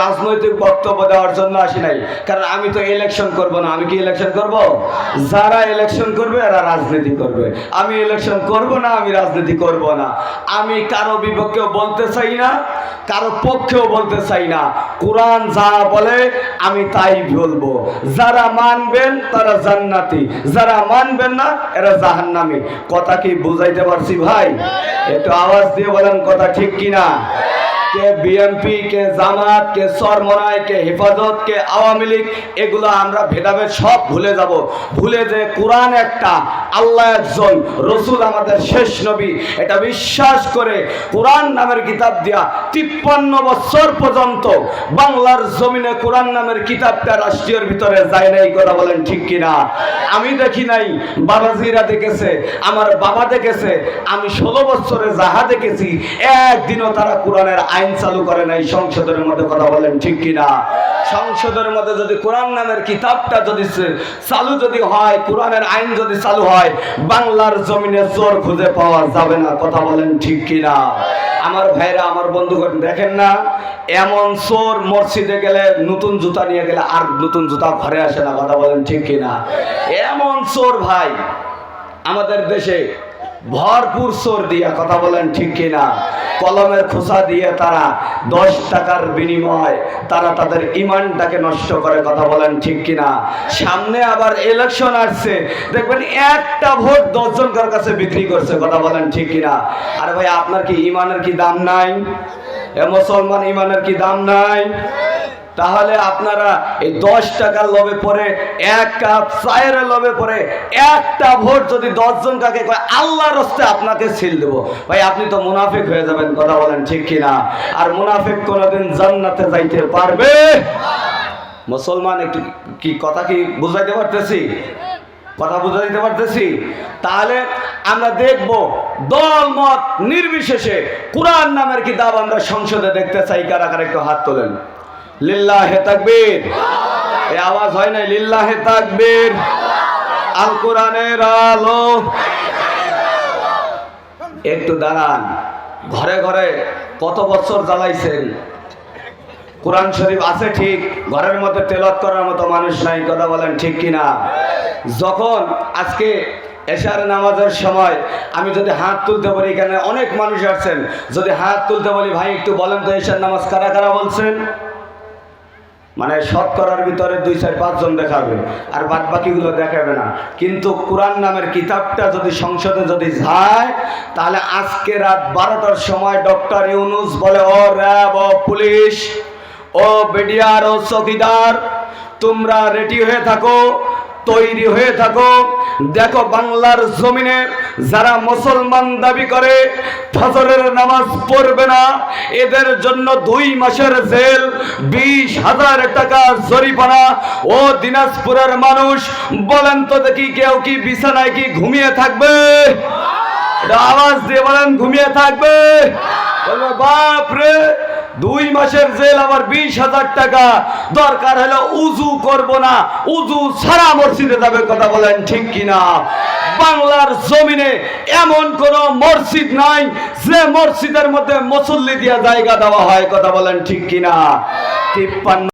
রাজনৈতিক বক্তব্য দেওয়ার জন্য আসি নাই, কারণ আমি তো ইলেকশন করব না। আমি কি ইলেকশন করব? যারা ইলেকশন করবে এরা রাজনীতি করবে। আমি ইলেকশন করব না, আমি রাজনীতি করব না। আমি কারো বিপক্ষেও বলতে চাই না, কারো পক্ষেও বলতে চাই না। কোরআন যা বলে আমি তাই বলবো। যারা মানবেন তারা জান্নাতি, যারা মানবেন না এরা জাহান্নামী। কথা কি বুঝাইতে পারছি ভাই? একটু আওয়াজ দিয়ে বলেন কথা ঠিক কিনা। কে বিএনপি, কে জামাত, কে চরমনাই, কে হেফাজত, কে আওয়ামী লীগ, এগুলো আমরা ভেদাভেদ সব ভুলে যাব। ভুলে যে কোরআন একটা, আল্লাহ একজন, রসুল আমাদের শেষ নবী, এটা বিশ্বাস করে কোরআন নামের কিতাব দিয়া 53 বছর পর্যন্ত বাংলার জমিনে কোরআন নামের কিতাবটা রাষ্ট্রীয়র ভিতরে যায় নাই। কথা বলেন ঠিক কিনা। আমি দেখি নাই, বাবাজিরা দেখেছে, আমার বাবা দেখেছে, আমি 16 বছরে যাহা দেখেছি একদিনও তারা কোরআনের আইন চালু করে নাই সংসদের মধ্যে। কথা বলেন ঠিক কিনা। সংসদের মধ্যে যদি কোরআন নামের কিতাবটা যদি চালু যদি হয়, কোরআনের আইন যদি চালু হয়, বাংলার জমিনে চোর খুঁজে পাওয়া যাবে না। কথা বলেন ঠিক কিনা। আমার ভাইরা, আমার বন্ধুগণ, দেখেন না, এমন চোর মসজিদে গেলে নতুন জুতা নিয়ে গেলে আর নতুন জুতা ঘরে আসে না। কথা বলেন ঠিক কিনা। এমন চোর ভাই আমাদের দেশে ভরপুর চোর দিয়া। কথা বলেন ঠিক কিনা। কলমের খোসা দিয়ে তারা 10 টাকার বিনিময় তারা তাদের ইমানটাকে নষ্ট করে। কথা বলেন ঠিক কিনা। সামনে আবার ইলেকশন আসছে, দেখবেন একটা ভোট 10 জনকার কাছে বিক্রি করছে। কথা বলেন ঠিক কিনা। আরে ভাই, আপনার কি ইমানের কি দাম নাই? এ মুসলমান, ইমানের কি দাম নাই? তাহলে আপনারা এই 10 টাকার লোভে পড়ে, 1 কাপ চায়ের লোভে পড়ে একটা ভোট যদি 10 জন কাকে কয় আল্লাহর রাস্তে আপনাকে সিল দেব, ভাই আপনি তো মুনাফিক হয়ে যাবেন। কথা বলেন ঠিক কিনা। আর মুনাফিক কোনোদিন জান্নাতে যাইতে পারবে? মুসলমান, একটু কি কথা কি বুঝাইতে পারতেছি? কথা বুঝাইতে পারতেছি? তাহলে আমরা দেখব দল মত নির্বিশেষে কোরআন নামের কিতাব আমরা সংসদে দেখতে চাই। কারা কারা একটু হাত তোলেন। লিল্লাহে তাকবীর। এই আওয়াজ হয় নাই? লিল্লাহে তাকবীর। আল কোরআনের আলো। একটু দাঁড়ান। ঘরে ঘরে কত বছর জ্বালাইছেন, কোরআন শরীফ আছে ঠিক, ঘরের মধ্যে তেলাওয়াত করার মতো মানুষ নাই। কথা বলেন ঠিক কিনা। যখন আজকে এশার নামাজের সময় আমি যদি হাত তুলতে বলি, এখানে অনেক মানুষ আসছেন, যদি হাত তুলতে বলি ভাই একটু বলেন তো এশার নামাজ কারা কারা বলছেন, মানে শতকরার ভিতরে 2-4-5 জন দেখাবে, আর বাদ বাকিগুলো দেখাবে না। কিন্তু কোরআন নামের কিতাবটা যদি সংসদে যদি যায়, তাহলে আজকে রাত 12টার সময় ডক্টর ইউনুস বলে, ও র্যাব, ও পুলিশ, ও বিডিআর, ও চৌকিদার, তোমরা রেডি হয়ে থাকো, তৈরি হয়ে থাকো। দেখো বাংলার জমিনে যারা মুসলমান দাবি করে ফজরের নামাজ পড়বে না, এদের জন্য 2 মাসের জেল, 20,000 টাকা জরিমানা। ও দিনাজপুরের মানুষ, বলেন তো দেখি কেউ কি বিছানায় কি ঘুমিয়ে থাকবে? এটা আওয়াজ দিয়ে বলেন, ঘুমিয়ে থাকবে? বলবে বাপ রে, 2 মাসের জেল আবার 20,000 টাকা, দরকার হলে উজু করব না, উজু ছাড়া মসজিদে যাবে। কথা বলেন ঠিক কিনা। বাংলার জমিনে এমন কোন মসজিদ নাই যে মসজিদের মধ্যে মুসল্লি দিয়া জায়গা দেওয়া হয়। কথা বলেন ঠিক কিনা। 53